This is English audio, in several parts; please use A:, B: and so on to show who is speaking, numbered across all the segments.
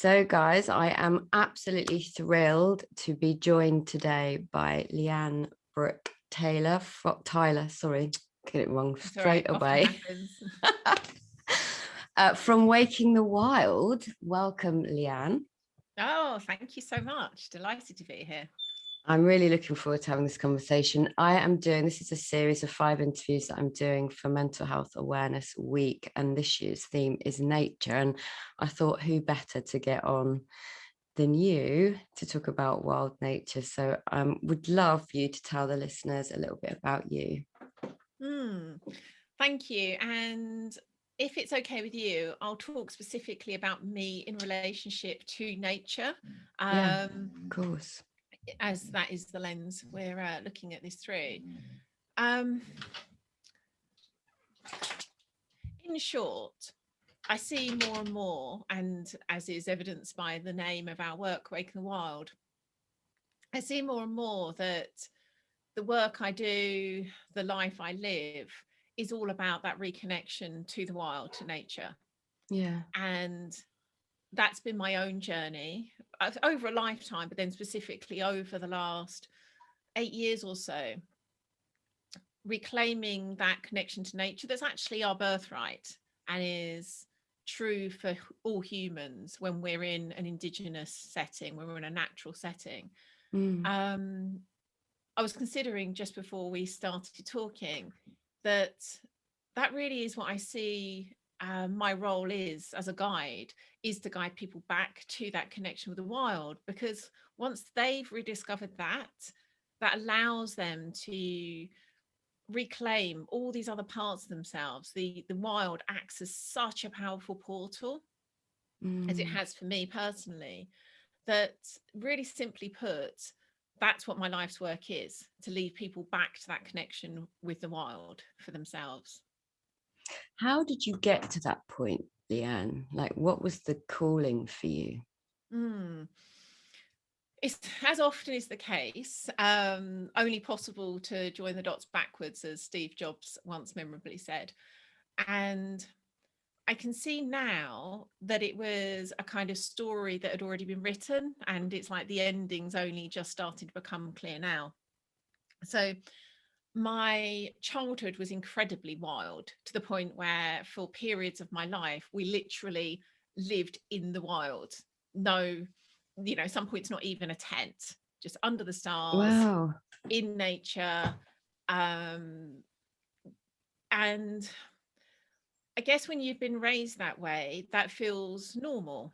A: So, guys, I am absolutely thrilled to be joined today by Lian Brook-Taylor. Sorry, get it wrong
B: It's all right.
A: straight
B: Often
A: away.
B: happens.
A: From Waking the Wild. Welcome, Lian.
B: Oh, thank you so much. Delighted to be here.
A: I'm really looking forward to having this conversation. This is a series of 5 interviews that I'm doing for Mental Health Awareness Week, and this year's theme is nature. And I thought, who better to get on than you to talk about wild nature? So would love you to tell the listeners a little bit about you.
B: Thank you. And if it's okay with you, I'll talk specifically about me in relationship to nature.
A: Yeah, of course.
B: As that is the lens we're looking at this through. Um, in short, I see more and more, and as is evidenced by the name of our work, Waking the Wild, I see more and more that the work I do, the life I live, is all about that reconnection to the wild, to nature.
A: Yeah.
B: And that's been my own journey over a lifetime, but then specifically over the last 8 years or so, reclaiming that connection to nature that's actually our birthright and is true for all humans when we're in an indigenous setting, when we're in a natural setting. I was considering just before we started talking that that really is what I see my role is as a guide, is to guide people back to that connection with the wild, because once they've rediscovered that, that allows them to reclaim all these other parts of themselves. The wild acts as such a powerful portal, as it has for me personally, that really simply put, that's what my life's work is, to lead people back to that connection with the wild for themselves.
A: How did you get to that point, Lian? Like, what was the calling for you?
B: It's, as often is the case, only possible to join the dots backwards, as Steve Jobs once memorably said. And I can see now that it was a kind of story that had already been written, and it's like the ending's only just started to become clear now. So my childhood was incredibly wild, to the point where for periods of my life we literally lived in the wild. No, some points not even a tent, just under the stars,
A: Wow.
B: in nature. And I guess when you've been raised that way, that feels normal.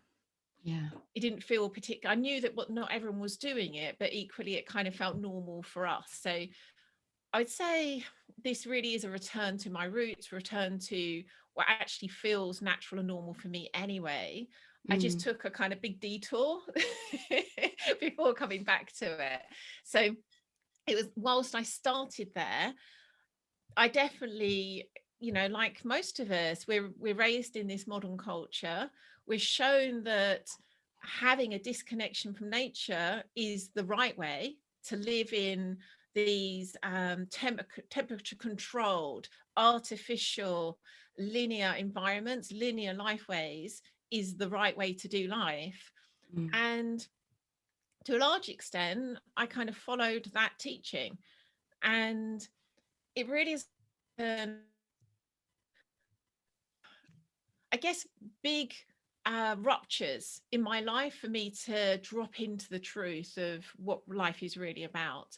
A: Yeah.
B: It didn't feel particular. I knew that not everyone was doing it, but equally it kind of felt normal for us. So I'd say this really is a return to my roots, return to what actually feels natural and normal for me anyway. I just took a kind of big detour before coming back to it. So it was, whilst I started there, I definitely, like most of us, we're raised in this modern culture. We're shown that having a disconnection from nature is the right way to live in these temperature controlled, artificial, linear environments, linear lifeways is the right way to do life. And to a large extent, I kind of followed that teaching. And it really is, I guess, big ruptures in my life for me to drop into the truth of what life is really about.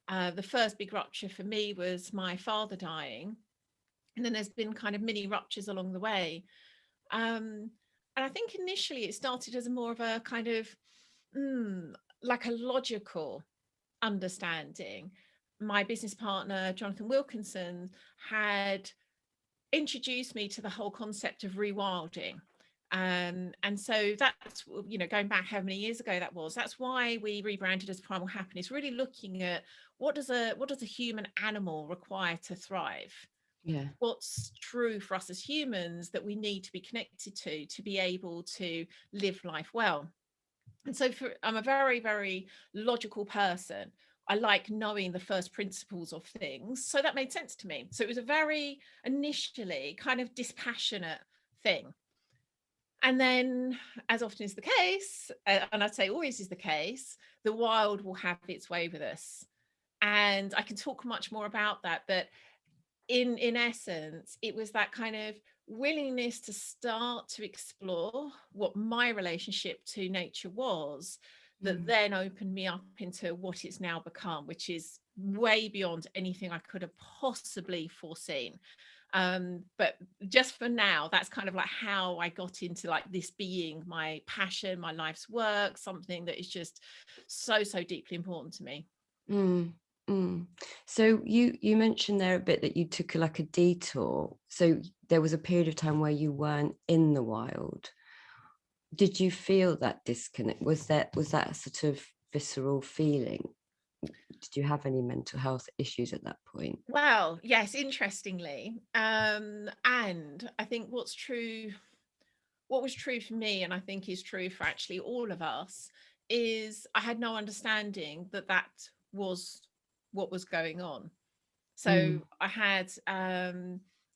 B: The first big rupture for me was my father dying. And then there's been kind of mini ruptures along the way. And I think initially it started as more of a kind of like a logical understanding. My business partner, Jonathan Wilkinson, had introduced me to the whole concept of rewilding. And so that's, going back how many years ago that was. That's why we rebranded as Primal Happiness, really looking at what does a human animal require to thrive?
A: Yeah.
B: What's true for us as humans that we need to be connected to be able to live life well. And so I'm a very, very logical person. I like knowing the first principles of things. So that made sense to me. So it was a very initially kind of dispassionate thing. And then, as often is the case, and I'd say always is the case, the wild will have its way with us. And I can talk much more about that, but in essence, it was that kind of willingness to start to explore what my relationship to nature was, that
A: Mm.
B: then opened me up into what it's now become, which is way beyond anything I could have possibly foreseen. But just for now, that's kind of like how I got into like this being my passion, my life's work, something that is just so deeply important to me.
A: Mm, mm. So you mentioned there a bit that you took like a detour. So there was a period of time where you weren't in the wild. Did you feel that disconnect? Was that a sort of visceral feeling? Did you have any mental health issues at that point?
B: Well, yes, interestingly. And I think what was true for me, and I think is true for actually all of us, is I had no understanding that that was what was going on.
A: Mm,
B: So I had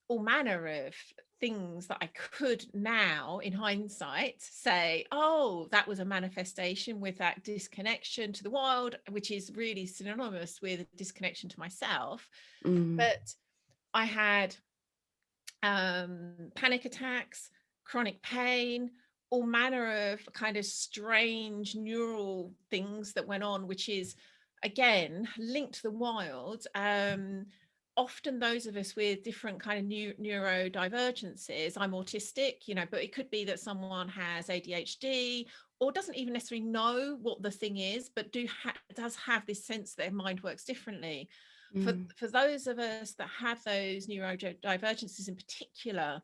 B: all manner of things that I could now, in hindsight, say, oh, that was a manifestation with that disconnection to the wild, which is really synonymous with a disconnection to myself.
A: mm,
B: But I had panic attacks, chronic pain, all manner of kind of strange neural things that went on, which is again linked to the wild. Often those of us with different kind of neurodivergences, I'm autistic, but it could be that someone has ADHD or doesn't even necessarily know what the thing is, but does have this sense that their mind works differently. for
A: mm,
B: for those of us that have those neurodivergences in particular,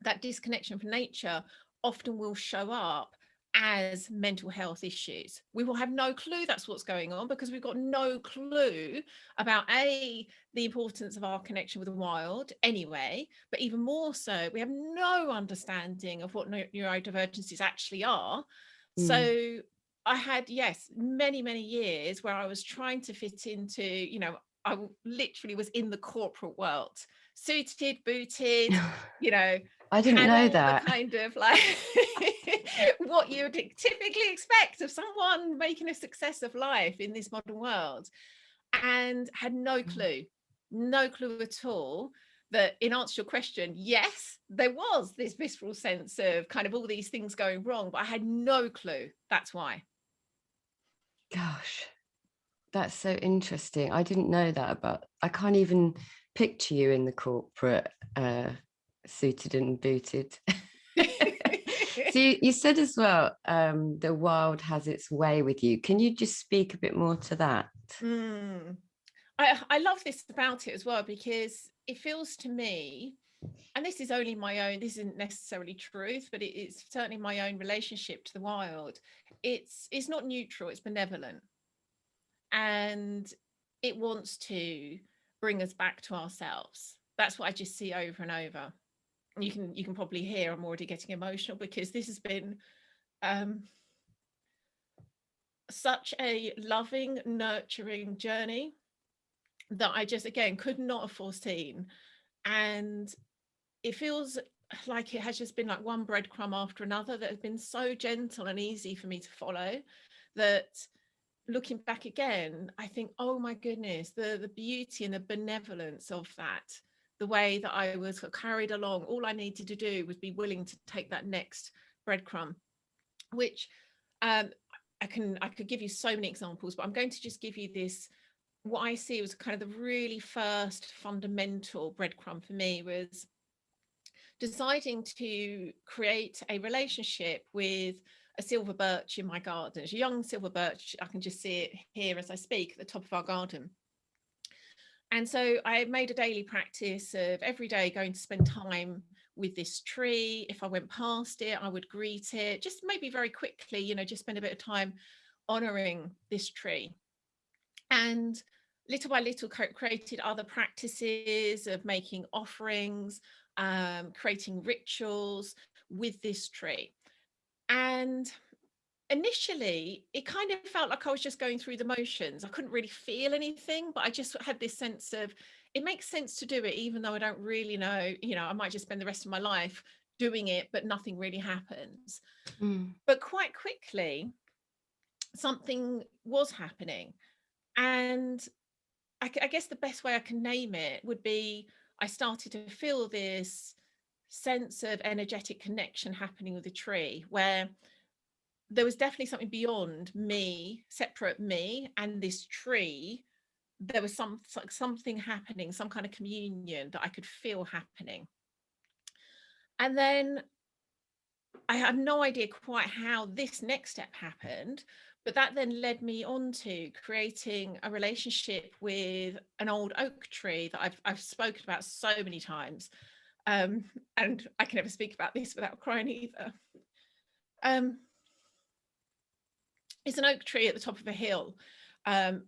B: that disconnection from nature often will show up as mental health issues. We will have no clue that's what's going on because we've got no clue about the importance of our connection with the wild anyway, but even more so, we have no understanding of what neurodivergencies actually are.
A: mm.
B: So I had, yes, many years where I was trying to fit into, I literally was in the corporate world, suited, booted, you know,
A: I didn't
B: had
A: know
B: all the
A: that.
B: kind of like what you would typically expect of someone making a success of life in this modern world, and had no clue at all that, in answer to your question, yes, there was this visceral sense of kind of all these things going wrong, but I had no clue that's why.
A: Gosh, that's so interesting. I didn't know that about. I can't even picture you in the corporate, suited and booted. So you said as well, the wild has its way with you. Can you just speak a bit more to that?
B: Mm. I love this about it as well, because it feels to me, and this is only my own, this isn't necessarily truth, but it's certainly my own relationship to the wild. It's not neutral, it's benevolent, and it wants to bring us back to ourselves. That's what I just see over and over. You can probably hear I'm already getting emotional, because this has been um, such a loving, nurturing journey that I just, again, could not have foreseen. And it feels like it has just been like one breadcrumb after another that has been so gentle and easy for me to follow, that looking back again, I think, oh my goodness, the beauty and the benevolence of that, the way that I was carried along. All I needed to do was be willing to take that next breadcrumb, which um, I could give you so many examples, but I'm going to just give you this. What I see was kind of the really first fundamental breadcrumb for me was deciding to create a relationship with a silver birch in my garden. It's a young silver birch. I can just see it here as I speak at the top of our garden. And so I made a daily practice of every day going to spend time with this tree. If I went past it, I would greet it, just maybe very quickly, just spend a bit of time honoring this tree. And little by little created other practices of making offerings, creating rituals with this tree. And initially, it kind of felt like I was just going through the motions. I couldn't really feel anything, but I just had this sense of, it makes sense to do it, even though I don't really know, I might just spend the rest of my life doing it, but nothing really happens.
A: Mm.
B: But quite quickly, something was happening. And I guess the best way I can name it would be, I started to feel this sense of energetic connection happening with the tree, where there was definitely something beyond me, separate me and this tree. There was something happening, some kind of communion that I could feel happening. And then I have no idea quite how this next step happened, but that then led me on to creating a relationship with an old oak tree that I've spoken about so many times. And I can never speak about this without crying either. It's an oak tree at the top of a hill.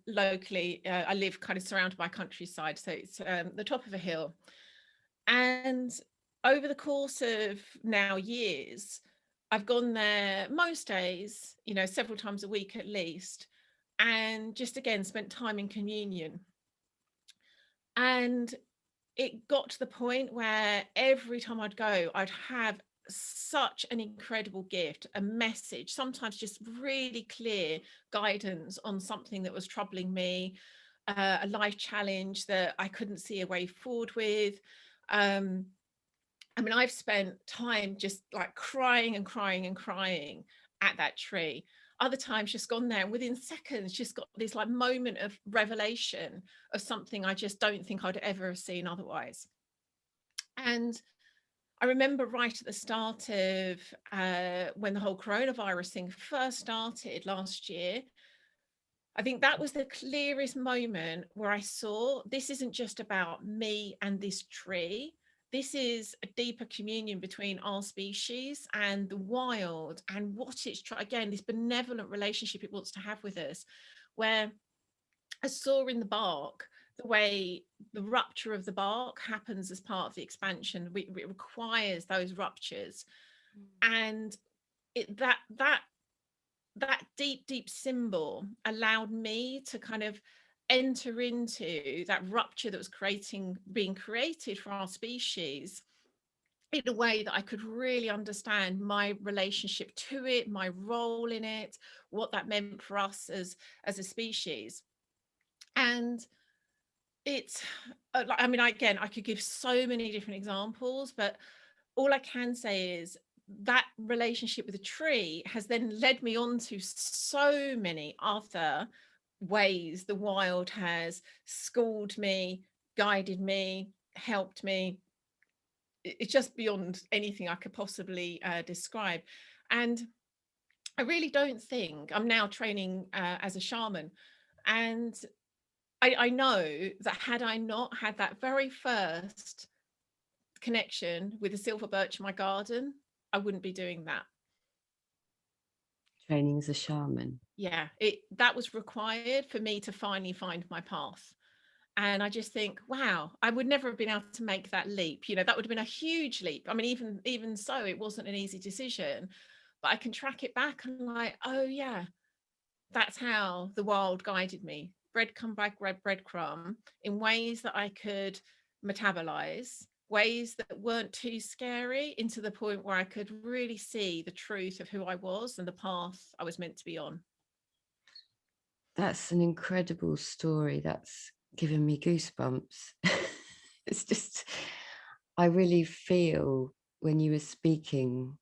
B: Locally, I live kind of surrounded by countryside, so it's the top of a hill. And over the course of now years, I've gone there most days, you know, several times a week at least, and just again spent time in communion. And it got to the point where every time I'd go, I'd have such an incredible gift, a message, sometimes just really clear guidance on something that was troubling me, a life challenge that I couldn't see a way forward with. I mean, I've spent time just like crying and crying and crying at that tree. Other times just gone there and within seconds just got this like moment of revelation of something I just don't think I'd ever have seen otherwise. And I remember right at the start of when the whole coronavirus thing first started last year, I think that was the clearest moment where I saw this isn't just about me and this tree. This is a deeper communion between our species and the wild, and what it's again, this benevolent relationship it wants to have with us, where I saw in the bark the way the rupture of the bark happens as part of the expansion. It requires those ruptures, and that deep symbol allowed me to kind of enter into that rupture that was being created for our species in a way that I could really understand my relationship to it, my role in it, what that meant for us as a species. And it's I mean, again, I could give so many different examples, but all I can say is that relationship with a tree has then led me on to so many other ways the wild has schooled me, guided me, helped me. It's just beyond anything I could possibly describe. And I really don't think I'm now training as a shaman. And I know that had I not had that very first connection with the silver birch in my garden, I wouldn't be doing that.
A: Training as a shaman.
B: Yeah, that was required for me to finally find my path. And I just think, wow, I would never have been able to make that leap. You know, that would have been a huge leap. I mean, even so, it wasn't an easy decision. But I can track it back and like, oh yeah, that's how the wild guided me, breadcrumb by breadcrumb, in ways that I could metabolize, ways that weren't too scary, into the point where I could really see the truth of who I was and the path I was meant to be on.
A: That's an incredible story. That's given me goosebumps. It's just, I really feel when you were speaking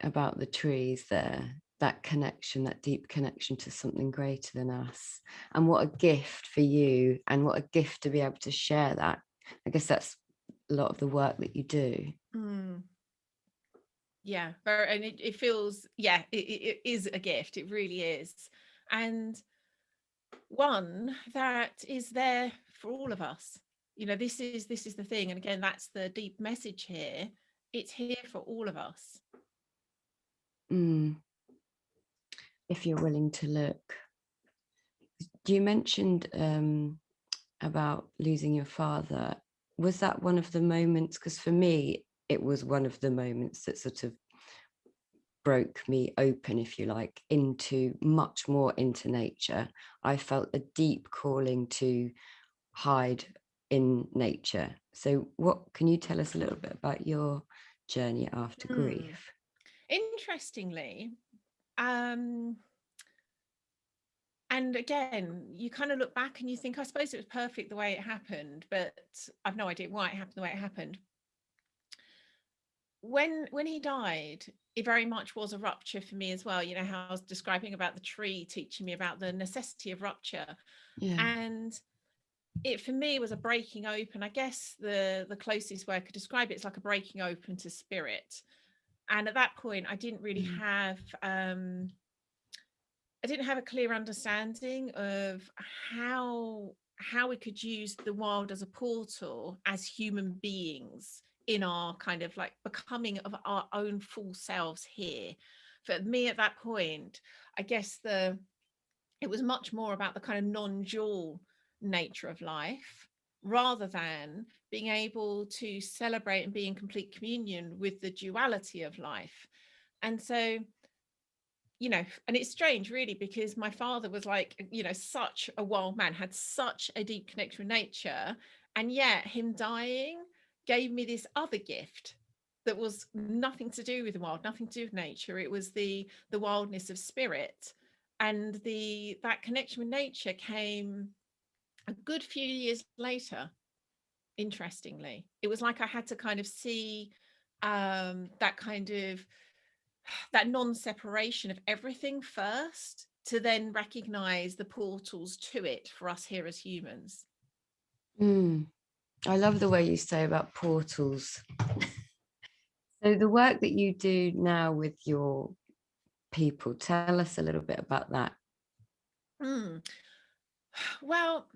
A: about the trees there, that connection, that deep connection to something greater than us. And what a gift for you, and what a gift to be able to share that. I guess that's a lot of the work that you do.
B: Mm. Yeah, and it feels, yeah, it is a gift. It really is. And one that is there for all of us. You know, this is the thing. And again, that's the deep message here. It's here for all of us.
A: Mm. If you're willing to look. You mentioned about losing your father. Was that one of the moments? Because for me, it was one of the moments that sort of broke me open, if you like, into much more into nature. I felt a deep calling to hide in nature. So what can you tell us a little bit about your journey after grief?
B: Interestingly, and again, you kind of look back and you think, I suppose it was perfect the way it happened, but I've no idea why it happened the way it happened. When he died, it very much was a rupture for me as well. You know how I was describing about the tree teaching me about the necessity of rupture.
A: Yeah.
B: And it for me was a breaking open. I guess the closest way I could describe it is like a breaking open to spirit. And at that point, I didn't really have I didn't have a clear understanding of how we could use the wild as a portal as human beings in our kind of like becoming of our own full selves here. For me at that point, I guess it was much more about the kind of non-dual nature of life rather than being able to celebrate and be in complete communion with the duality of life. And so, you know, and it's strange really, because my father was like, you know, such a wild man, had such a deep connection with nature, and yet him dying gave me this other gift that was nothing to do with the wild, nothing to do with nature. It was the wildness of spirit. And that connection with nature came a good few years later. Interestingly, it was like I had to kind of see that kind of that non-separation of everything first, to then recognize the portals to it for us here as humans.
A: I love the way you say about portals. So the work that you do now with your people, tell us a little bit about that.
B: Well,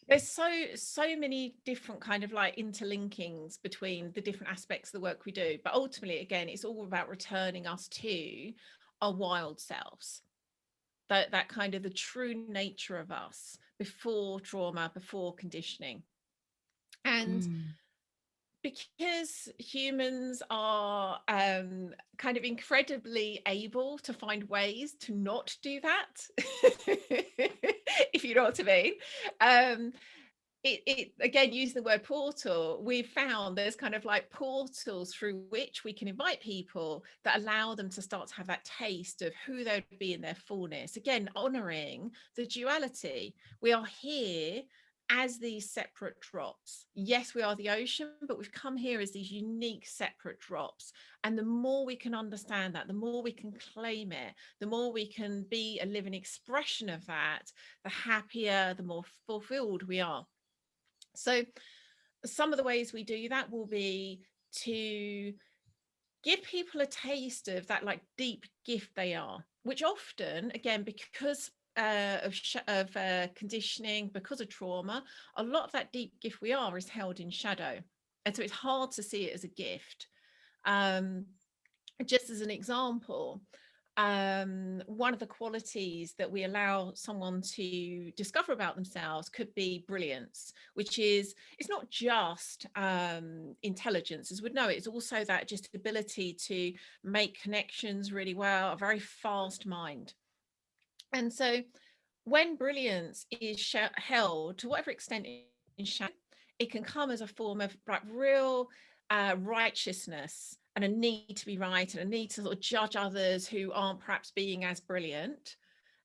B: there's so many different kind of like interlinkings between the different aspects of the work we do, but ultimately again it's all about returning us to our wild selves, that kind of the true nature of us before trauma, before conditioning. And because humans are kind of incredibly able to find ways to not do that, if you know what I mean. It again, using the word portal, we've found there's kind of like portals through which we can invite people that allow them to start to have that taste of who they would be in their fullness. Again, honoring the duality. We are here as these separate drops. Yes, we are the ocean, but we've come here as these unique separate drops. And the more we can understand that, the more we can claim it, the more we can be a living expression of that, the happier, the more fulfilled we are. So some of the ways we do that will be to give people a taste of that like deep gift they are, which often, again, because of conditioning, because of trauma, a lot of that deep gift we are is held in shadow. And so it's hard to see it as a gift. Just as an example, one of the qualities that we allow someone to discover about themselves could be brilliance, which is, it's not just intelligence as we'd know it, it's also that just ability to make connections really well, a very fast mind. And so when brilliance is held to whatever extent in shadow, it can come as a form of like real righteousness and a need to be right and a need to sort of judge others who aren't perhaps being as brilliant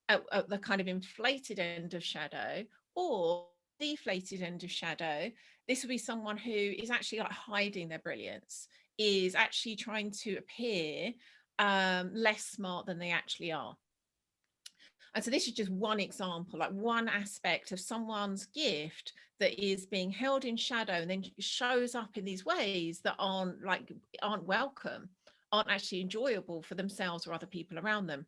B: at the kind of inflated end of shadow, or deflated end of shadow. This would be someone who is actually like hiding their brilliance, is actually trying to appear less smart than they actually are. And so this is just one example, like one aspect of someone's gift that is being held in shadow and then shows up in these ways that aren't welcome, aren't actually enjoyable for themselves or other people around them.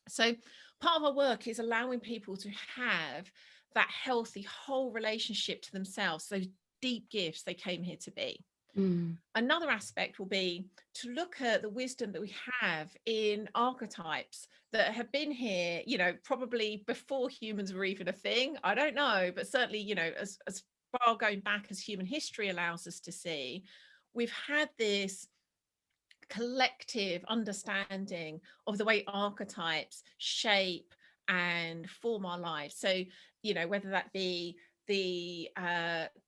B: So part of our work is allowing people to have that healthy whole relationship to themselves, those deep gifts they came here to be. Another aspect will be to look at the wisdom that we have in archetypes that have been here, you know, probably before humans were even a thing. I don't know, but certainly, you know, as far going back as human history allows us to see, we've had this collective understanding of the way archetypes shape and form our lives. So, you know, whether that be the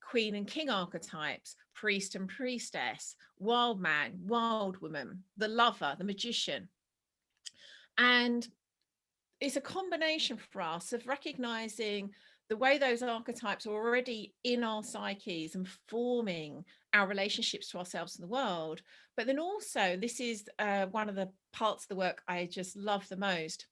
B: queen and king archetypes, priest and priestess, wild man, wild woman, the lover, the magician. And it's a combination for us of recognizing the way those archetypes are already in our psyches and forming our relationships to ourselves and the world. But then also, this is one of the parts of the work I just love the most,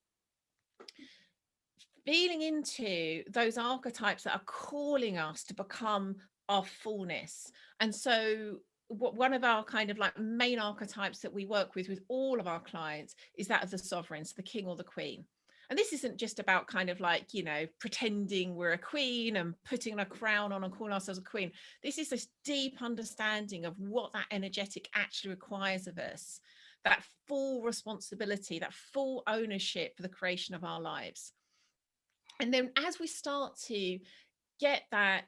B: feeling into those archetypes that are calling us to become our fullness. And so one of our kind of like main archetypes that we work with all of our clients is that of the sovereign, so the king or the queen. And this isn't just about kind of like, you know, pretending we're a queen and putting a crown on and calling ourselves a queen. This is this deep understanding of what that energetic actually requires of us, that full responsibility, that full ownership for the creation of our lives. And then as we start to get that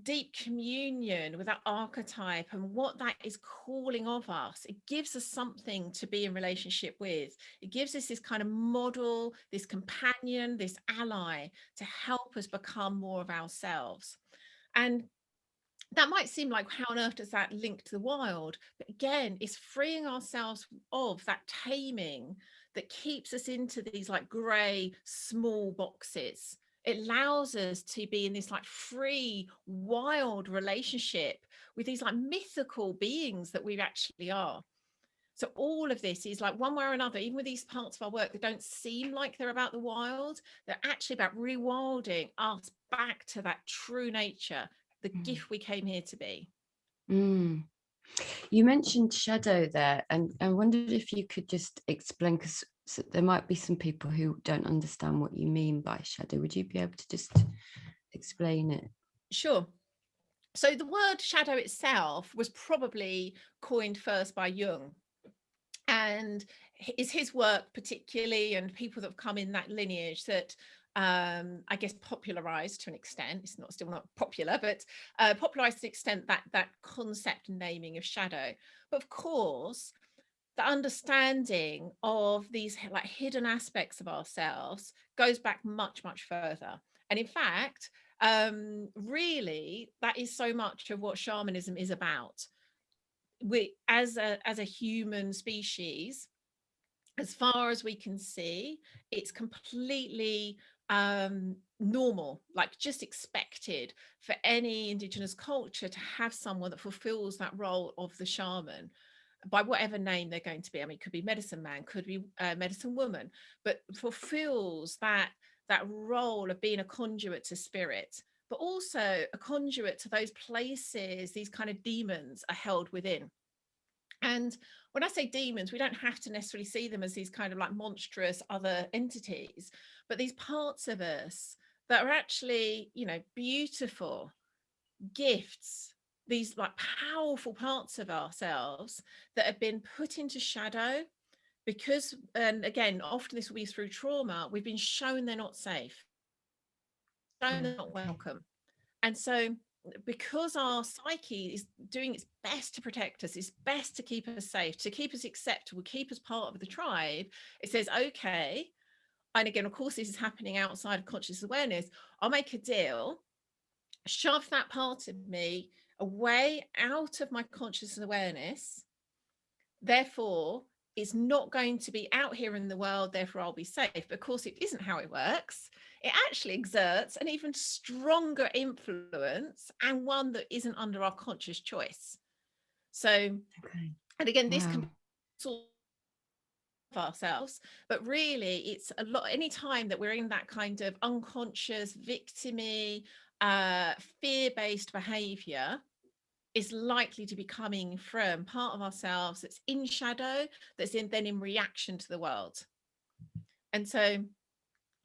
B: deep communion with that archetype and what that is calling of us, it gives us something to be in relationship with. It gives us this kind of model, this companion, this ally to help us become more of ourselves. And that might seem like, how on earth does that link to the wild? But again, it's freeing ourselves of that taming that keeps us into these like grey small boxes. It allows us to be in this like free wild relationship with these like mythical beings that we actually are. So all of this is like, one way or another, even with these parts of our work that don't seem like they're about the wild, they're actually about rewilding us back to that true nature, the gift we came here to be.
A: Mm. You mentioned shadow there, and I wondered if you could just explain, because there might be some people who don't understand what you mean by shadow. Would you be able to just explain it?
B: Sure. So the word shadow itself was probably coined first by Jung, and is his work particularly, and people that have come in that lineage, that I guess popularized to an extent. It's not still not popular, but popularized to the extent that that concept and naming of shadow. But of course, the understanding of these like hidden aspects of ourselves goes back much, much further. And in fact, really, that is so much of what shamanism is about. We, as a human species, as far as we can see, it's completely normal, like just expected for any indigenous culture to have someone that fulfills that role of the shaman, by whatever name they're going to be. I mean, it could be medicine man, could be medicine woman, but fulfills that role of being a conduit to spirit, but also a conduit to those places these kind of demons are held within. And when I say demons, we don't have to necessarily see them as these kind of like monstrous other entities, but these parts of us that are actually, you know, beautiful gifts, these like powerful parts of ourselves that have been put into shadow because, and again, often this will be through trauma, we've been shown they're not safe, shown they're not
A: Okay.
B: welcome. And so because our psyche is doing its best to protect us, it's best to keep us safe, to keep us acceptable, keep us part of the tribe, it says, okay, and again, of course, this is happening outside of conscious awareness, I'll make a deal, shove that part of me away out of my conscious awareness. Therefore, it's not going to be out here in the world, therefore I'll be safe. But of course, it isn't how it works. It actually exerts an even stronger influence, and one that isn't under our conscious choice. So,
A: Okay.
B: and again, this can
A: Wow.
B: be sort of ourselves, but really it's a lot, any time that we're in that kind of unconscious, victimy, fear-based behavior, is likely to be coming from part of ourselves that's in shadow, that's then in reaction to the world. And so,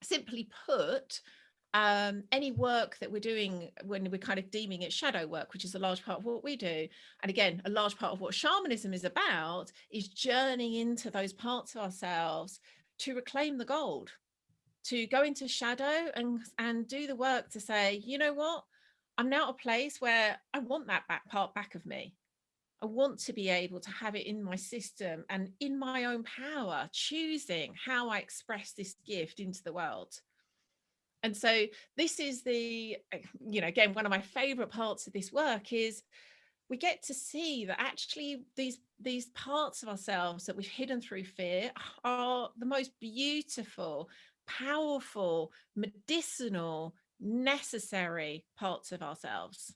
B: simply put, any work that we're doing when we're kind of deeming it shadow work, which is a large part of what we do, and again, a large part of what shamanism is about, is journeying into those parts of ourselves to reclaim the gold, to go into shadow and do the work to say, you know what, I'm now at a place where I want that back of me. I want to be able to have it in my system and in my own power, choosing how I express this gift into the world. And so this is the, again, one of my favorite parts of this work is we get to see that actually these parts of ourselves that we've hidden through fear are the most beautiful, powerful, medicinal, necessary parts of ourselves.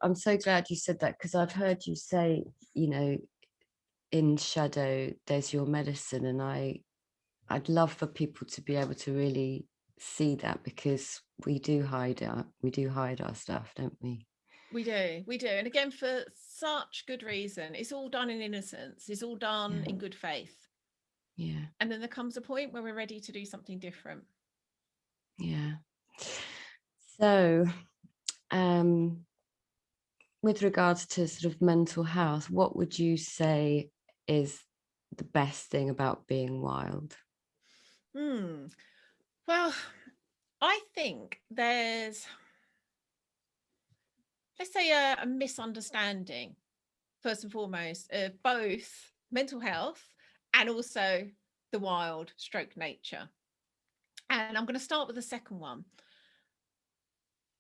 A: I'm so glad you said that, because I've heard you say, in shadow there's your medicine, and I'd love for people to be able to really see that, because we do hide our stuff, don't we?
B: We do. And again, for such good reason. It's all done in innocence. It's all done
A: Yeah.
B: in good faith.
A: Yeah.
B: And then there comes a point where we're ready to do something different.
A: Yeah. So, with regards to sort of mental health, what would you say is the best thing about being wild?
B: Well, I think there's, let's say, a misunderstanding, first and foremost, of both mental health and also the wild stroke nature. And I'm going to start with the second one.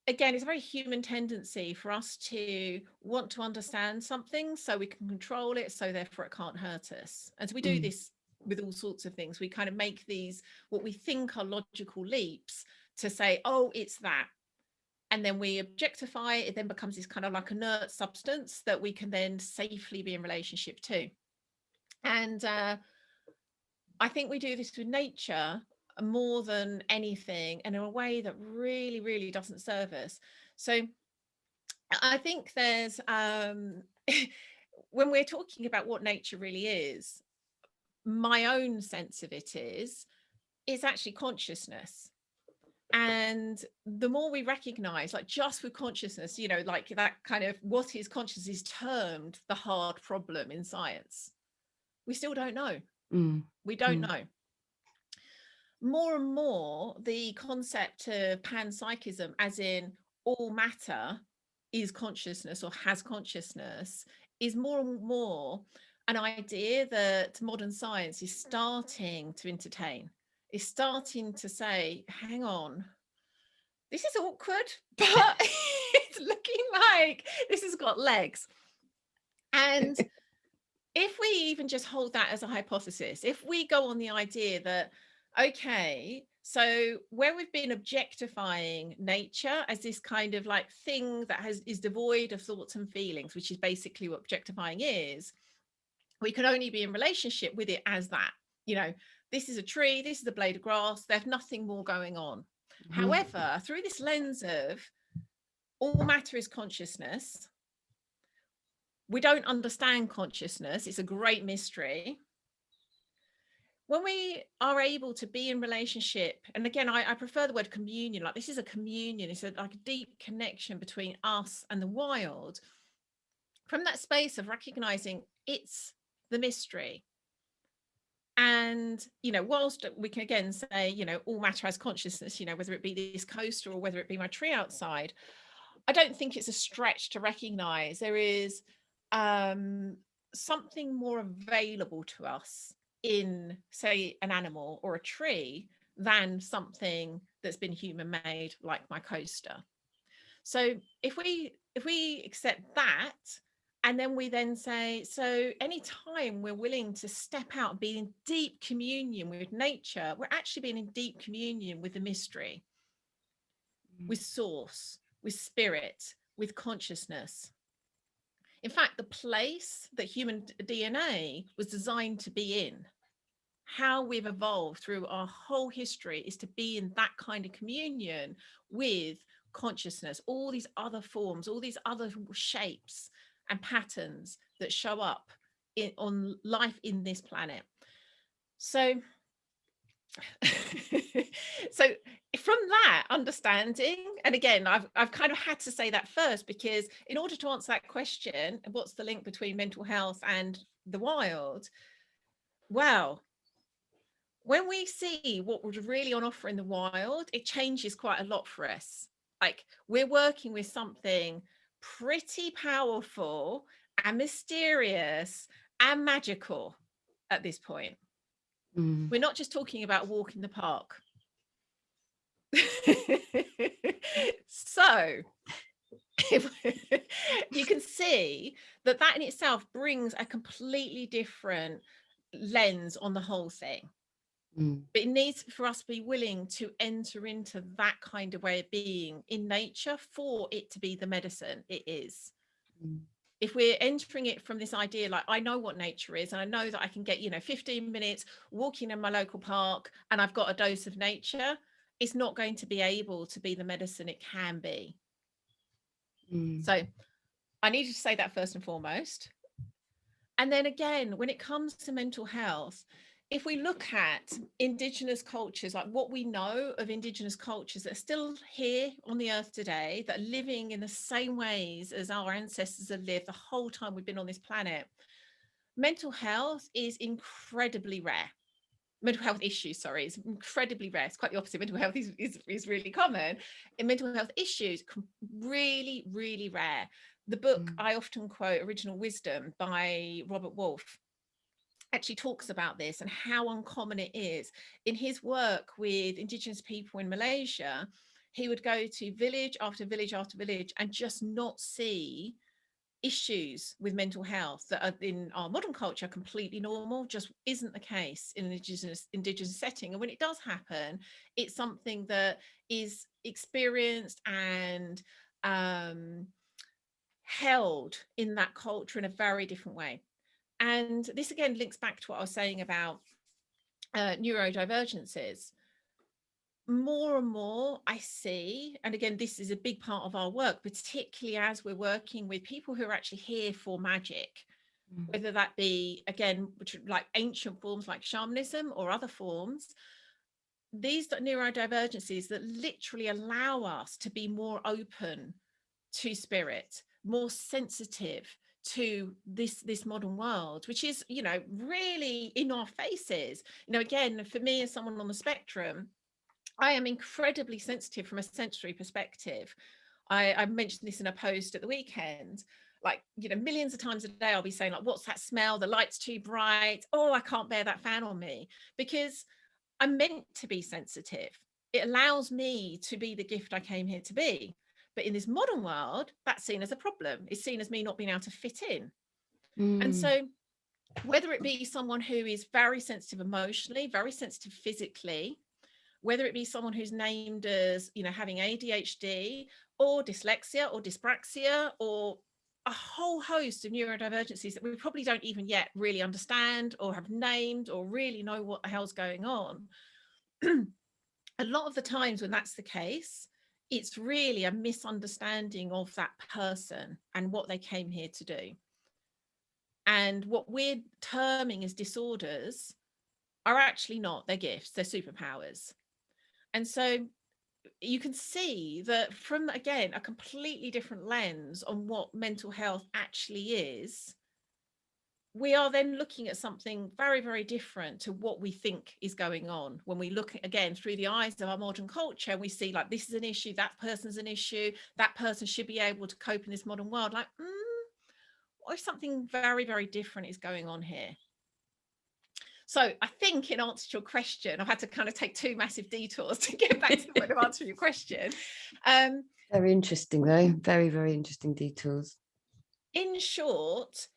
B: Again, it's a very human tendency for us to want to understand something so we can control it, so therefore it can't hurt us. And so we do this with all sorts of things. We kind of make these, what we think are logical leaps to say, oh, it's that. And then we objectify it. It then becomes this kind of like inert substance that we can then safely be in relationship to. And I think we do this with nature more than anything, and in a way that really, really doesn't serve us. So I think there's when we're talking about what nature really is, my own sense of it is it's actually consciousness. And the more we recognize, like just with consciousness, like that kind of what is consciousness is termed the hard problem in science. We still don't know. We don't know. More and more, the concept of panpsychism, as in all matter is consciousness or has consciousness, is more and more an idea that modern science is starting to entertain, is starting to say, hang on, this is awkward, but it's looking like this has got legs. And if we even just hold that as a hypothesis, if we go on the idea that, okay, so where we've been objectifying nature as this kind of like thing that is devoid of thoughts and feelings, which is basically what objectifying is, we can only be in relationship with it as that. This is a tree, this is a blade of grass, there's nothing more going on. However, through this lens of all matter is consciousness, we don't understand consciousness. It's a great mystery. When we are able to be in relationship, and again, I prefer the word communion, like this is a communion, it's like a deep connection between us and the wild. From that space of recognizing it's the mystery. And, whilst we can again say, all matter has consciousness, whether it be this coaster or whether it be my tree outside, I don't think it's a stretch to recognize there is something more available to us in, say, an animal or a tree than something that's been human made, like my coaster. So if we accept that, and then we then say, so anytime we're willing to step out and be in deep communion with nature, we're actually being in deep communion with the mystery, with source, with spirit, with consciousness. In fact, the place that human DNA was designed to be in, how we've evolved through our whole history, is to be in that kind of communion with consciousness, all these other forms, all these other shapes and patterns that show up on life in this planet. So so from that understanding, and again, I've kind of had to say that first, because in order to answer that question, what's the link between mental health and the wild? Well, when we see what was really on offer in the wild, it changes quite a lot for us. Like, we're working with something pretty powerful and mysterious and magical at this point. We're not just talking about a walk in the park. So if you can see that in itself brings a completely different lens on the whole thing. But it needs for us to be willing to enter into that kind of way of being in nature for it to be the medicine it is. If we're entering it from this idea, like, I know what nature is, and I know that I can get, 15 minutes walking in my local park and I've got a dose of nature, it's not going to be able to be the medicine it can be. So I needed to say that first and foremost. And then again, when it comes to mental health, if we look at Indigenous cultures, like what we know of Indigenous cultures that are still here on the earth today, that are living in the same ways as our ancestors have lived the whole time we've been on this planet, mental health is incredibly rare. Mental health issues, sorry, is incredibly rare. It's quite the opposite. Mental health is really common. And mental health issues, really, really rare. The book I often quote, Original Wisdom by Robert Wolfe, actually talks about this and how uncommon it is. In his work with Indigenous people in Malaysia, he would go to village after village after village and just not see issues with mental health that are in our modern culture completely normal. Just isn't the case in an indigenous setting. And when it does happen, it's something that is experienced and held in that culture in a very different way. And this again links back to what I was saying about neurodivergences. More and more I see, and again, this is a big part of our work, particularly as we're working with people who are actually here for magic, whether that be, again, like ancient forms like shamanism or other forms. These neurodivergencies that literally allow us to be more open to spirit, more sensitive to this modern world, which is, really in our faces. Again, for me as someone on the spectrum, I am incredibly sensitive from a sensory perspective. I mentioned this in a post at the weekend. Like, millions of times a day I'll be saying, like, what's that smell? The light's too bright. Oh, I can't bear that fan on me, because I'm meant to be sensitive. It allows me to be the gift I came here to be. But in this modern world, that's seen as a problem. It's seen as me not being able to fit in. And so whether it be someone who is very sensitive emotionally, very sensitive physically, whether it be someone who's named as, having ADHD or dyslexia or dyspraxia or a whole host of neurodivergencies that we probably don't even yet really understand or have named or really know what the hell's going on. A lot of the times when that's the case, it's really a misunderstanding of that person and what they came here to do. And what we're terming as disorders are actually not, they're gifts, they're superpowers. And so you can see that from, again, a completely different lens on what mental health actually is, we are then looking at something very, very different to what we think is going on. When we look again through the eyes of our modern culture, and we see, like, this is an issue, that person's an issue, that person should be able to cope in this modern world. Like, what if something very, very different is going on here? So I think, in answer to your question, I've had to kind of take two massive detours to get back to the point of answering your question.
A: Very interesting, though. Very, very interesting detours.
B: In short,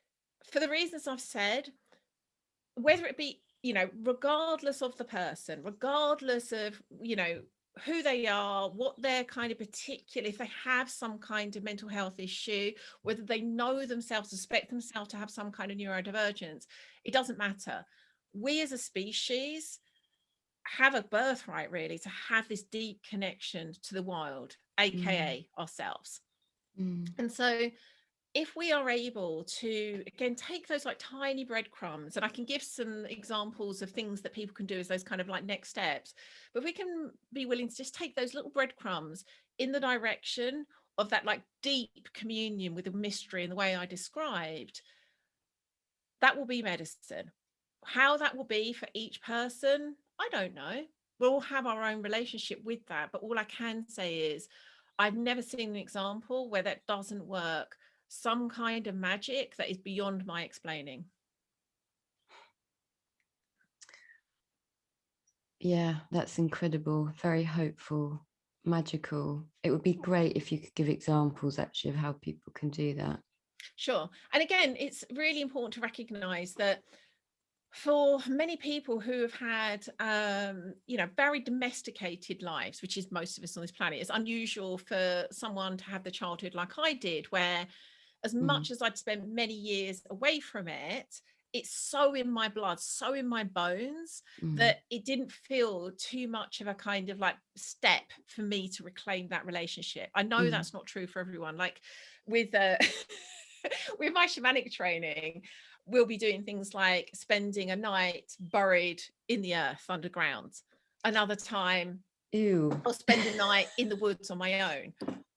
B: for the reasons I've said, whether it be, regardless of the person, regardless of, who they are, what their kind of particular, if they have some kind of mental health issue, whether they know themselves, suspect themselves to have some kind of neurodivergence, it doesn't matter. We as a species have a birthright, really, to have this deep connection to the wild, aka ourselves. And so if we are able to, again, take those like tiny breadcrumbs, and I can give some examples of things that people can do as those kind of like next steps, but we can be willing to just take those little breadcrumbs in the direction of that like deep communion with the mystery in the way I described, that will be medicine. How that will be for each person, I don't know. We'll all have our own relationship with that. But all I can say is I've never seen an example where that doesn't work. Some kind of magic that is beyond my explaining.
A: Yeah, that's incredible. Very hopeful. magical. It would be great if you could give examples actually of how people can do that.
B: Sure. And again, it's really important to recognize that for many people who have had very domesticated lives, which is most of us on this planet, it's unusual for someone to have the childhood like I did, where as much as I'd spent many years away from it, it's so in my blood, so in my bones, that it didn't feel too much of a kind of like step for me to reclaim that relationship. I know that's not true for everyone. Like with with my shamanic training, we'll be doing things like spending a night buried in the earth underground. Another time,
A: Ew.
B: I'll spend a night in the woods on my own.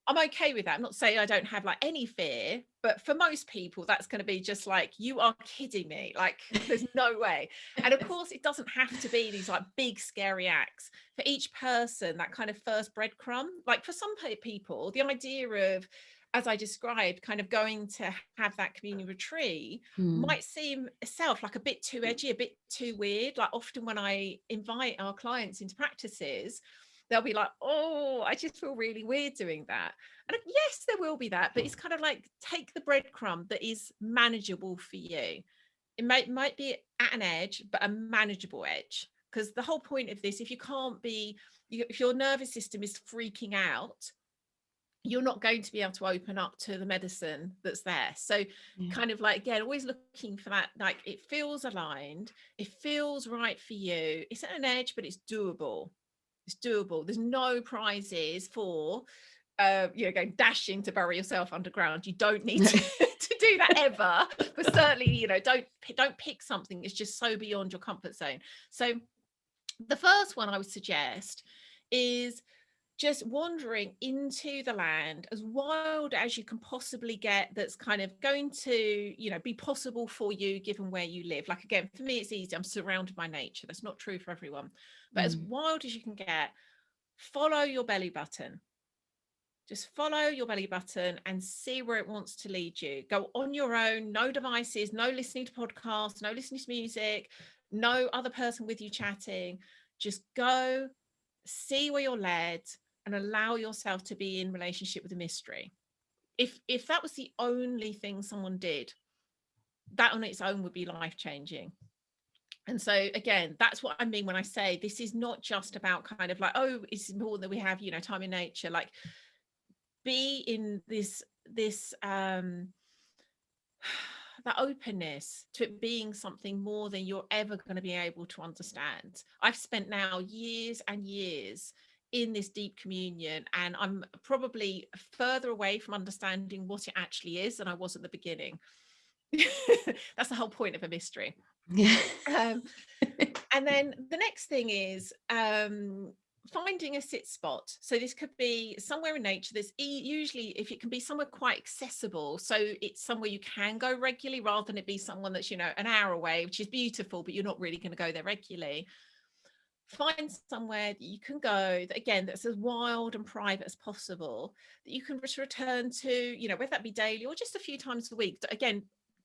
B: I'm okay with that. I'm not saying I don't have like any fear, but for most people, that's going to be just like, you are kidding me. Like, there's no way. And of course, it doesn't have to be these like big, scary acts. For each person, that kind of first breadcrumb, like for some people, the idea of, as I described, kind of going to have that community retreat might seem itself like a bit too edgy, a bit too weird. Like often when I invite our clients into practices, they'll be like, oh, I just feel really weird doing that. And yes, there will be that, but it's kind of like, take the breadcrumb that is manageable for you. It might be at an edge, but a manageable edge. Because the whole point of this, if if your nervous system is freaking out, you're not going to be able to open up to the medicine that's there. So kind of like, again, always looking for that, like it feels aligned, it feels right for you. It's at an edge, but it's doable. It's doable. There's no prizes for going dashing to bury yourself underground. You don't need to do that ever, but certainly don't pick something that's just so beyond your comfort zone. So the first one I would suggest is just wandering into the land as wild as you can possibly get, that's kind of going to be possible for you given where you live. Like again, for me it's easy, I'm surrounded by nature. That's not true for everyone, but as wild as you can get, follow your belly button. Just follow your belly button and see where it wants to lead you. Go on your own, no devices, no listening to podcasts, no listening to music, no other person with you chatting. Just go, see where you're led, and allow yourself to be in relationship with the mystery. If that was the only thing someone did, that on its own would be life-changing. And so again, that's what I mean when I say this is not just about kind of like, oh, it's important that we have time in nature. Like, be in this that openness to it being something more than you're ever going to be able to understand. I've spent now years and years in this deep communion, and I'm probably further away from understanding what it actually is than I was at the beginning. That's the whole point of a mystery.
A: Yeah.
B: And then the next thing is finding a sit spot. So this could be somewhere in nature. There's usually, if it can be somewhere quite accessible, so it's somewhere you can go regularly, rather than it be someone that's an hour away, which is beautiful, but you're not really going to go there regularly. Find somewhere that you can go that, again, that's as wild and private as possible, that you can return to, whether that be daily or just a few times a week. Again,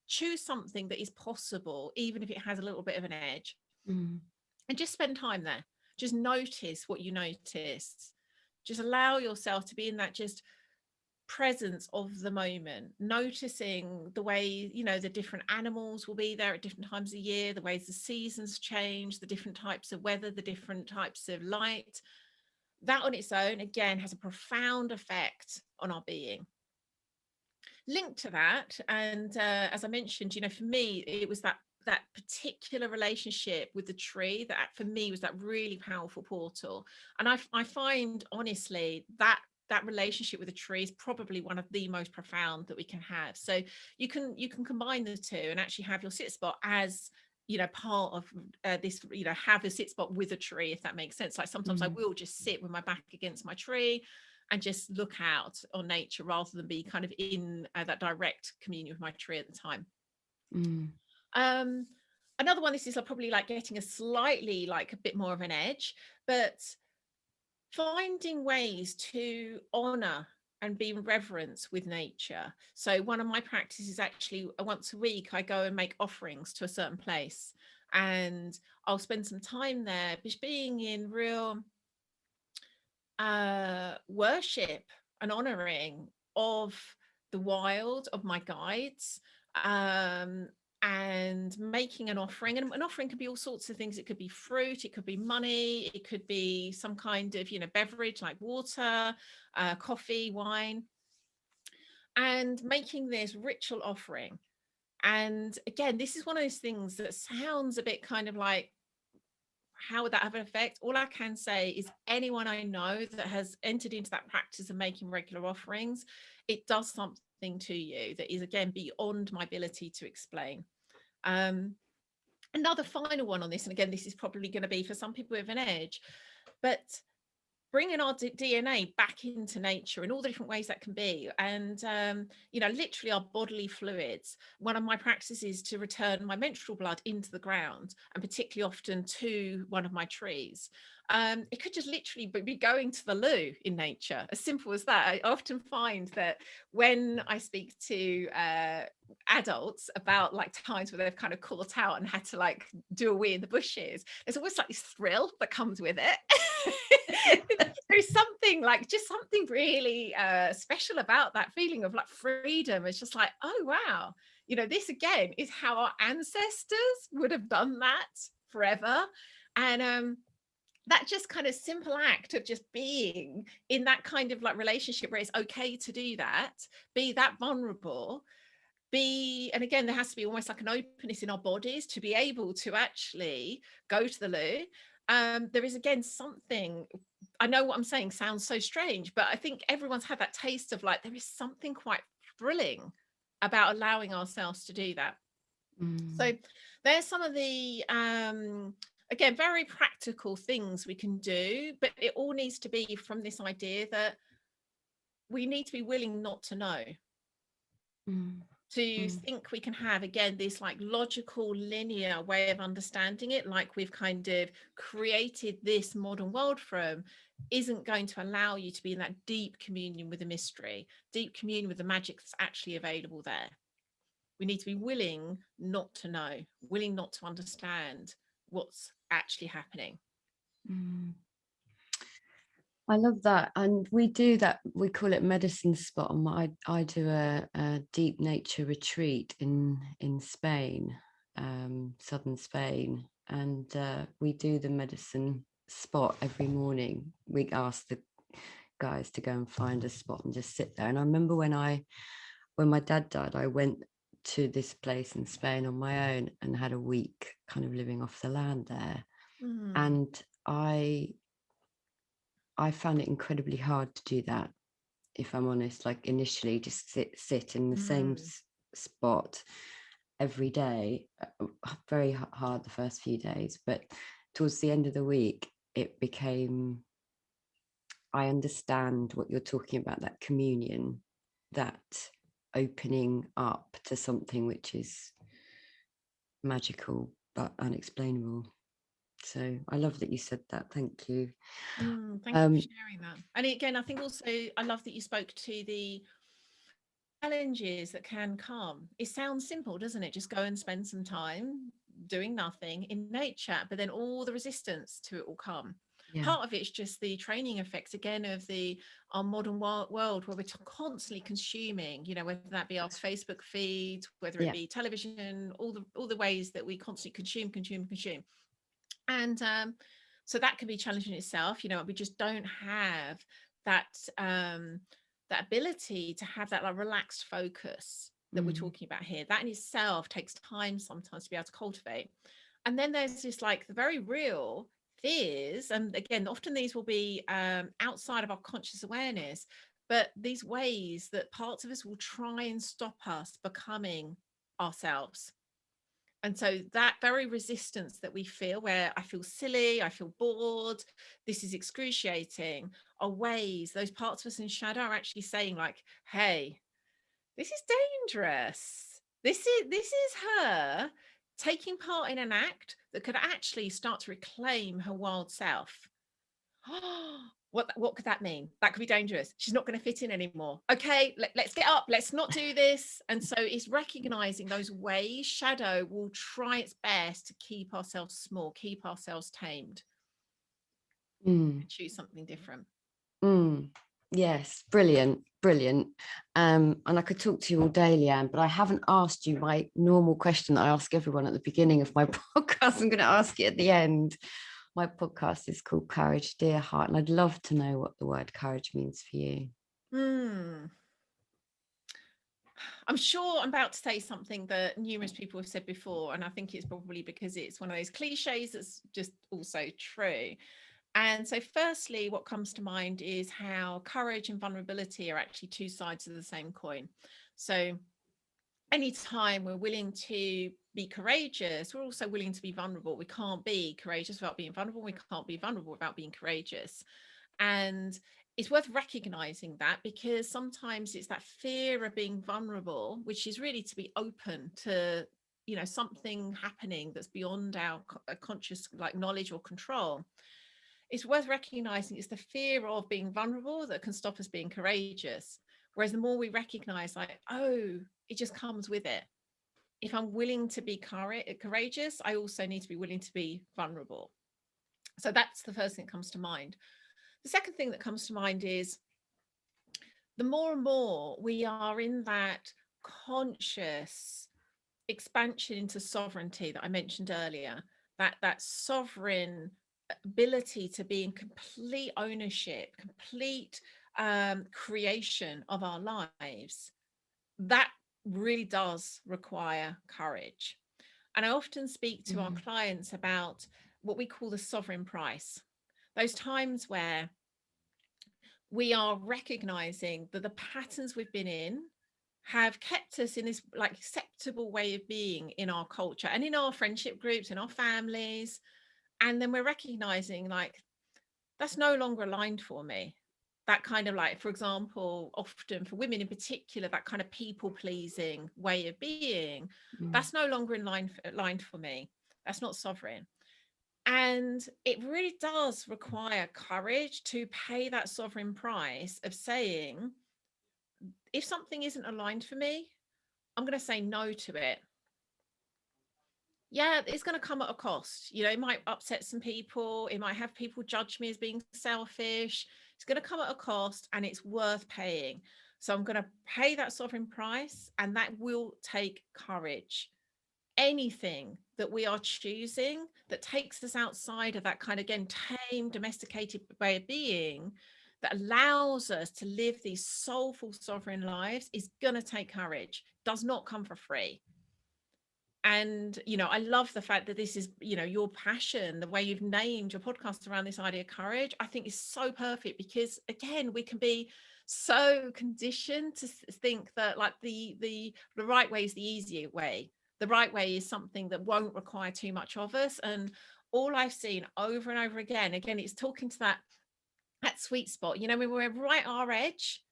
B: choose something that is possible, even if it has a little bit of an edge, and just spend time there. Just notice what you notice. Just allow yourself to be in that just presence of the moment, noticing the way the different animals will be there at different times of year, the ways the seasons change, the different types of weather, the different types of light. That on its own, again, has a profound effect on our being. Linked to that, and as I mentioned, for me, it was that particular relationship with the tree that for me was that really powerful portal. And I find, honestly, that relationship with the tree is probably one of the most profound that we can have. So you can combine the two and actually have your sit spot as part of this, have a sit spot with a tree, if that makes sense. Like sometimes I will just sit with my back against my tree and just look out on nature, rather than be kind of in that direct communion with my tree at the time. Another one, this is probably like getting a slightly like a bit more of an edge, but finding ways to honor and be in reverence with nature. So one of my practices is actually once a week I go and make offerings to a certain place, and I'll spend some time there just being in real worship and honoring of the wild, of my guides, and making an offering. And an offering could be all sorts of things. It could be fruit, it could be money, it could be some kind of, beverage like water, coffee, wine, and making this ritual offering. And again, this is one of those things that sounds a bit kind of like, how would that have an effect? All I can say is anyone I know that has entered into that practice of making regular offerings, it does something to you that is, again, beyond my ability to explain. Another final one on this, and again, this is probably going to be for some people with an edge, but bringing our DNA back into nature in all the different ways that can be. And, literally our bodily fluids. One of my practices is to return my menstrual blood into the ground, and particularly often to one of my trees. It could just literally be going to the loo in nature, as simple as that. I often find that when I speak to adults about like times where they've kind of caught out and had to like do a wee in the bushes, there's always like this thrill that comes with it. There's something like, just something really special about that feeling of like freedom. It's just like, oh wow, this again is how our ancestors would have done that forever. And that just kind of simple act of just being in that kind of like relationship where it's okay to do that, be that vulnerable, and again, there has to be almost like an openness in our bodies to be able to actually go to the loo. There is, again, something, I know what I'm saying sounds so strange, but I think everyone's had that taste of like, there is something quite thrilling about allowing ourselves to do that. So there's some of the again, very practical things we can do, but it all needs to be from this idea that we need to be willing not to know. To think we can have, again, this like logical linear way of understanding it, like we've kind of created this modern world from, isn't going to allow you to be in that deep communion with the mystery, deep communion with the magic that's actually available there. We need to be willing not to know, willing not to understand what's actually happening.
A: I love that. And we do that, we call it medicine spot. And I do a deep nature retreat in Spain, southern Spain. And we do the medicine spot every morning. We ask the guys to go and find a spot and just sit there. And I remember when my dad died, I went to this place in Spain on my own and had a week kind of living off the land there. And I found it incredibly hard to do that, if I'm honest. Like initially, just sit in the same spot every day. Very hard the first few days, but towards the end of the week, it became, I understand what you're talking about, that communion, that opening up to something which is magical but unexplainable. So I love that you said that. Thank you.
B: Thank you for sharing that. And again, I think also I love that you spoke to the challenges that can come. It sounds simple, doesn't it? Just go and spend some time doing nothing in nature, but then all the resistance to it will come. Part of it's just the training effects, again, of our modern world where we're constantly consuming, whether that be our Facebook feed, whether it be television, all the ways that we constantly consume. And so that can be challenging itself. We just don't have that that ability to have that like relaxed focus that we're talking about here. That in itself takes time sometimes to be able to cultivate. And then there's just like the very real fears, and again, often these will be outside of our conscious awareness, but these ways that parts of us will try and stop us becoming ourselves. And so that very resistance that we feel, where I feel silly, I feel bored, this is excruciating, are ways those parts of us in shadow are actually saying like, hey, this is dangerous. This is her taking part in an act that could actually start to reclaim her wild self. What could that mean? That could be dangerous. She's not going to fit in anymore. Okay, let's get up. Let's not do this. And so it's recognizing those ways shadow will try its best to keep ourselves small, keep ourselves tamed, and choose something different.
A: Yes, brilliant. And I could talk to you all day, Lian, but I haven't asked you my normal question that I ask everyone at the beginning of my podcast. I'm going to ask it at the end. My podcast is called Courage, Dear Heart, and I'd love to know what the word courage means for you.
B: I'm sure I'm about to say something that numerous people have said before, and I think it's probably because it's one of those cliches that's just also true. And so firstly, what comes to mind is how courage and vulnerability are actually two sides of the same coin. So anytime we're willing to be courageous, we're also willing to be vulnerable. We can't be courageous without being vulnerable. We can't be vulnerable without being courageous. And it's worth recognizing that, because sometimes it's that fear of being vulnerable, which is really to be open to, something happening that's beyond our conscious knowledge or control. It's worth recognizing it's the fear of being vulnerable that can stop us being courageous. Whereas the more we recognize, it just comes with it. If I'm willing to be courageous, I also need to be willing to be vulnerable. So that's the first thing that comes to mind. The second thing that comes to mind is the more and more we are in that conscious expansion into sovereignty that I mentioned earlier, that sovereign ability to be in complete ownership, complete creation of our lives, that really does require courage. And I often speak to our clients about what we call the sovereign price. Those times where we are recognizing that the patterns we've been in have kept us in this acceptable way of being in our culture and in our friendship groups, in our families. And then we're recognizing that's no longer aligned for me. That kind of for example, often for women in particular, that kind of people pleasing way of being, that's no longer aligned for me. That's not sovereign. And it really does require courage to pay that sovereign price of saying, if something isn't aligned for me, I'm going to say no to it. Yeah, it's going to come at a cost. It might upset some people. It might have people judge me as being selfish. It's going to come at a cost, and it's worth paying. So I'm going to pay that sovereign price, and that will take courage. Anything that we are choosing that takes us outside of that kind of, again, tame, domesticated way of being, that allows us to live these soulful, sovereign lives, is going to take courage. Does not come for free. And, I love the fact that this is, your passion, the way you've named your podcast around this idea of courage, I think is so perfect, because again, we can be so conditioned to think that the right way is the easier way. The right way is something that won't require too much of us. And all I've seen over and over again, it's talking to that sweet spot, when we're right at our edge,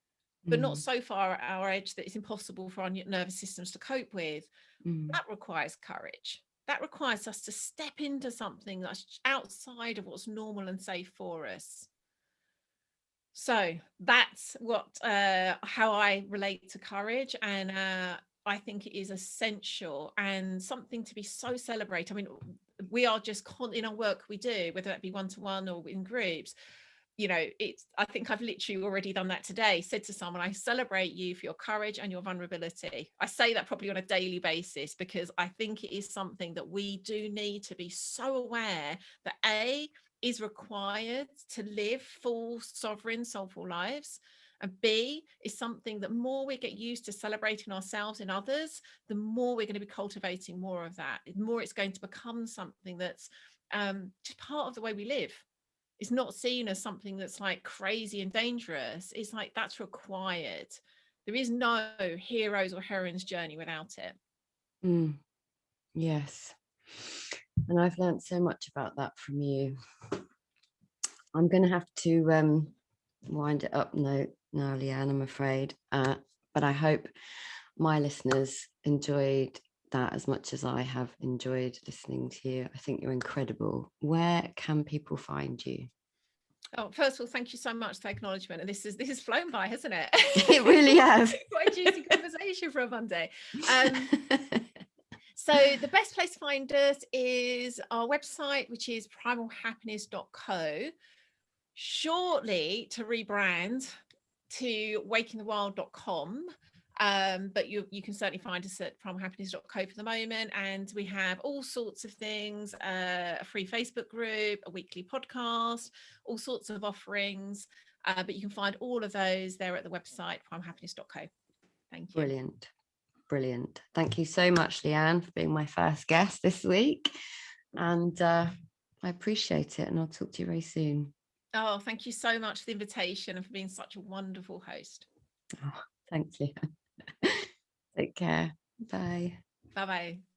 B: but not so far at our edge that it's impossible for our nervous systems to cope with. That requires courage. That requires us to step into something that's outside of what's normal and safe for us. So that's how I relate to courage. And I think it is essential and something to be so celebrated. I mean, we are just in our work we do, whether that be one-to-one or in groups, I think I've literally already done that today, said to someone, I celebrate you for your courage and your vulnerability. I say that probably on a daily basis, because I think it is something that we do need to be so aware that A, is required to live full, sovereign, soulful lives. And B, is something that more we get used to celebrating ourselves in others, the more we're going to be cultivating more of that. The more it's going to become something that's just part of the way we live. It's not seen as something that's crazy and dangerous. It's that's required. There is no hero's or heroine's journey without it.
A: Yes. And I've learned so much about that from you. I'm going to have to wind it up now, Lian, I'm afraid. But I hope my listeners enjoyed that as much as I have enjoyed listening to you. I think you're incredible. Where can people find you?
B: Oh, first of all, thank you so much for the acknowledgement. And this has flown by, hasn't it?
A: It really has.
B: Quite a juicy conversation for a Monday. So the best place to find us is our website, which is primalhappiness.co. shortly to rebrand to wakingthewild.com. But you can certainly find us at primalhappiness.co for the moment, and we have all sorts of things, a free Facebook group, a weekly podcast, all sorts of offerings, but you can find all of those there at the website primalhappiness.co. Thank you.
A: Brilliant. Thank you so much, Lian, for being my first guest this week, and I appreciate it, and I'll talk to you very soon.
B: Oh, thank you so much for the invitation and for being such a wonderful host.
A: Oh, thanks, Lian. Take care. Bye.
B: Bye-bye.